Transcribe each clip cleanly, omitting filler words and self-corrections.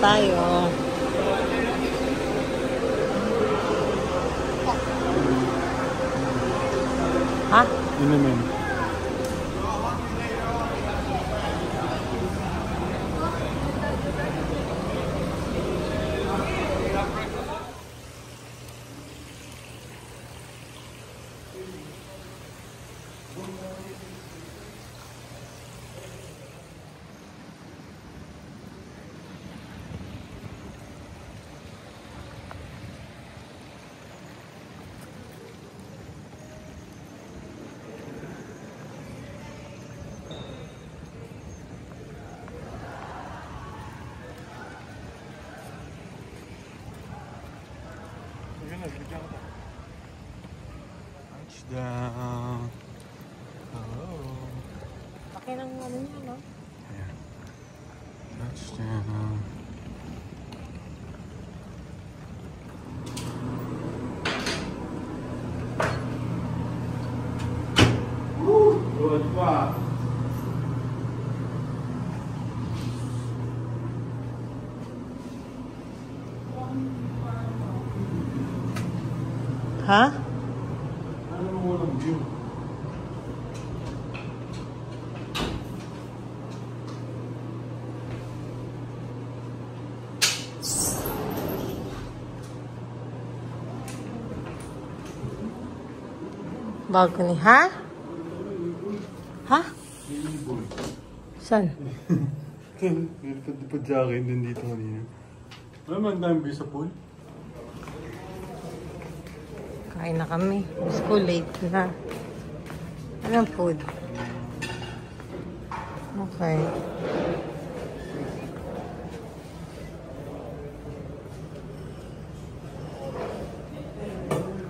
tayo. Ha? Yun naman. Touchdown. Hello. Laki ng ano niya, no? Ayan. Touchdown. Good pa. Ha? Ano mo walang view? Balcony, ha? Ha? Saan? Nilipad sa akin din dito kanina. Wala man tayong view sa pool? Kain na kami. School late na. Anong food? Okay.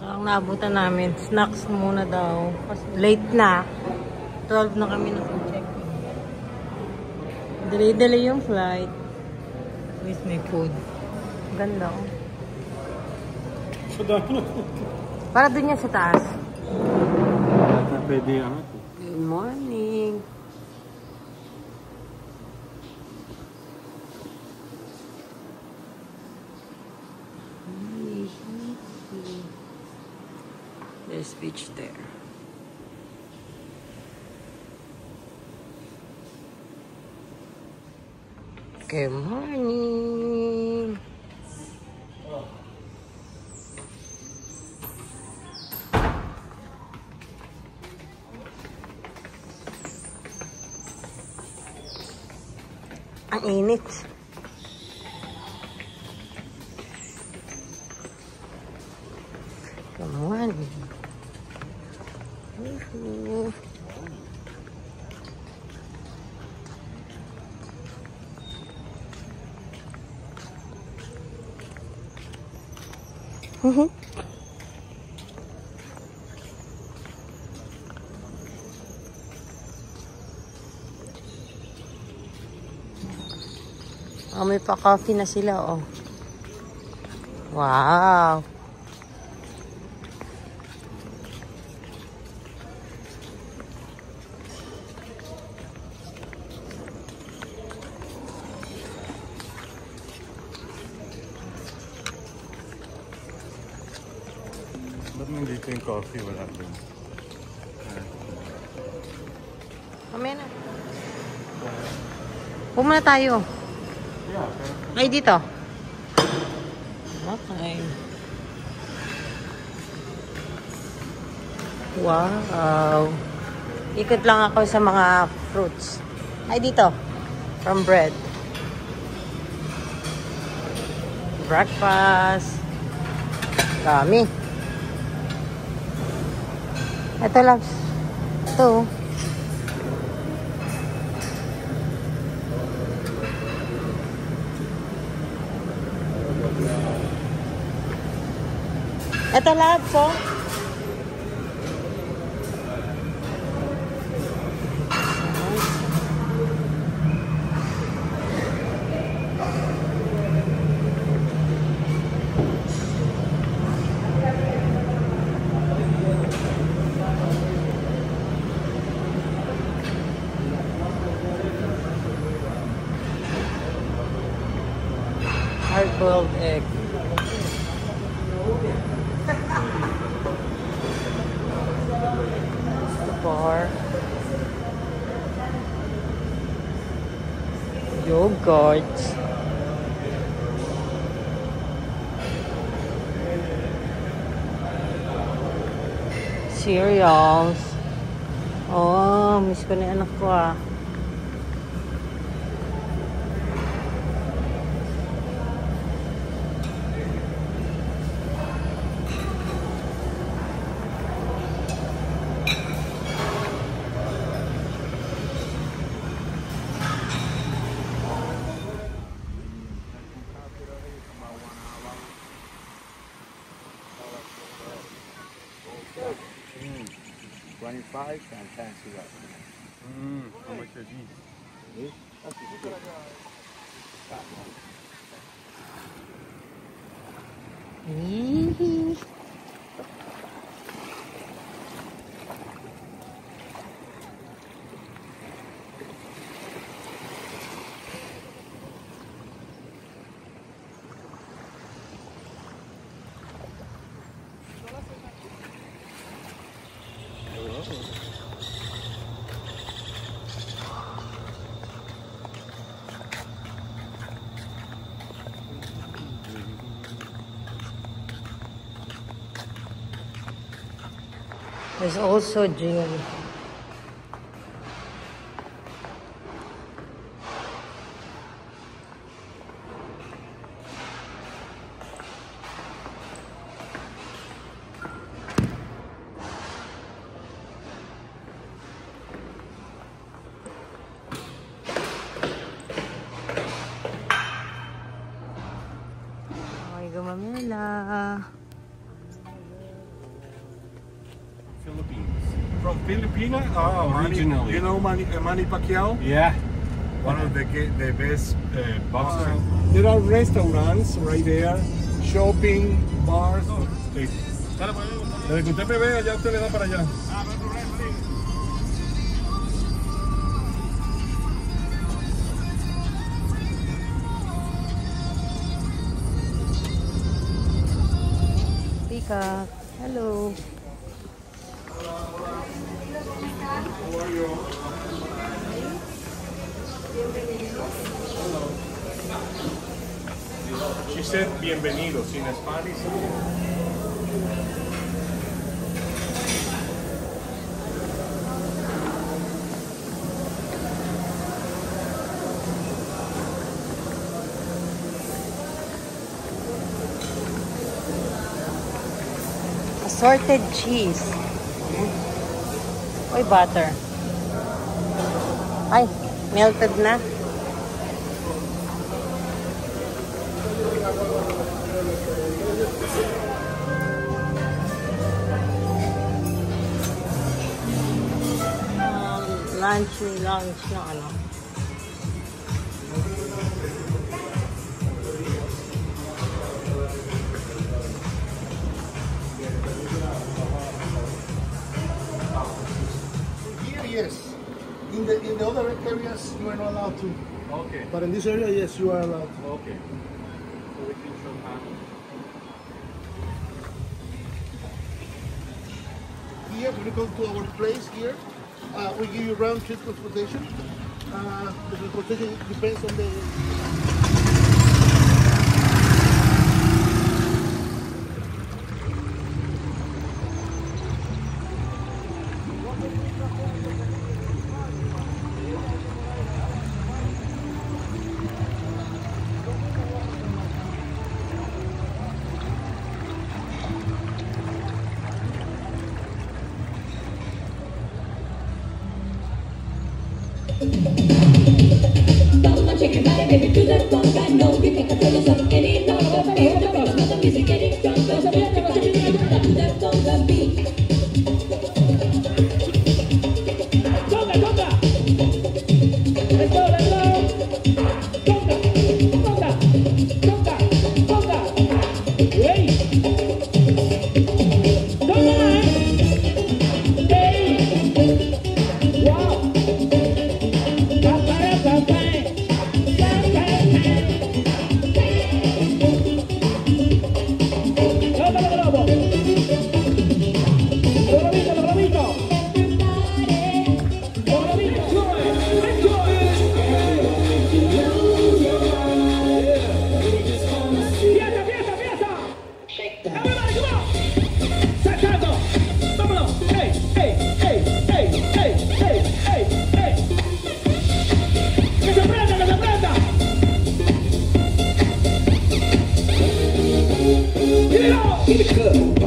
Ang naabutan namin, snacks muna daw. Kasi late na. 12 na kami na check. Delay yung flight. At least may food. Ganda oh. Sa dami. Para dun yan sa taas. Pwede angat. Good morning. There's beach there. Good morning. Ang init. Good morning. Oh, may pa-coffee na sila, oh. Wow. Ba't nandito yung coffee? Wala doon. Mamaya na. Pumuna tayo. Yeah, Ay, dito. Okay. Wow. Ikot lang ako sa mga fruits. Ay, dito. From bread. Breakfast. Dami. Ito, loves. Ito. Ito, loves, oh. hard-boiled egg. The bar. Yogurt. Cereals. Oh, miss ko na yung anak ko ah. $25 and 10 cigars. How much are these? This? That's good. Eee. There's also gin. Okay, gumamela. Philippines. From Philippines? Oh, Originally. You know Manny Pacquiao? Yeah. One of the best boxers. Wow. There are restaurants right there, shopping, bars. Sí. Desde que usted me vea, ya usted le da para allá. Pika. Hello. She said bienvenidos in Spanish. Assorted cheese. Oy, butter. Ay, melted na. Lunch na ano. Here, yes. In the other areas, you are not allowed to. Okay. But in this area, yes, you are allowed to. Okay. So we can show how. Here, when you come to our place here, we give you round trip transportation. The transportation depends on the. Shake your body, baby, do the in the club.